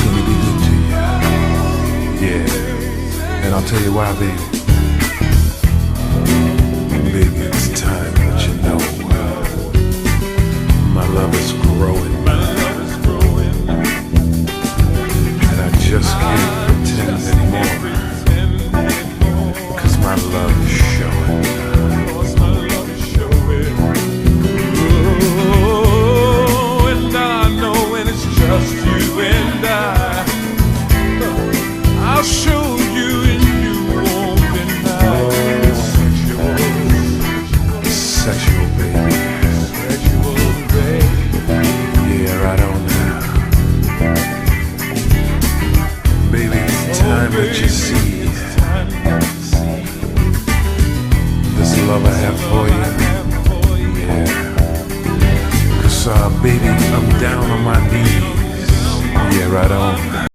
Let me be good to you. Yeah. And I'll tell you why, baby. Baby, it's time that you know my love is growing. And I just can't pretend anymore, 'cause my love is showing. Oh, and I know when it's just you and I'll show you and you won't deny. Sexual, baby. Sexual, baby. Yeah, right on now. Baby, it's time that you see this love I have for you. Yeah. 'Cause baby, I'm down on my knees. Yeah, right on.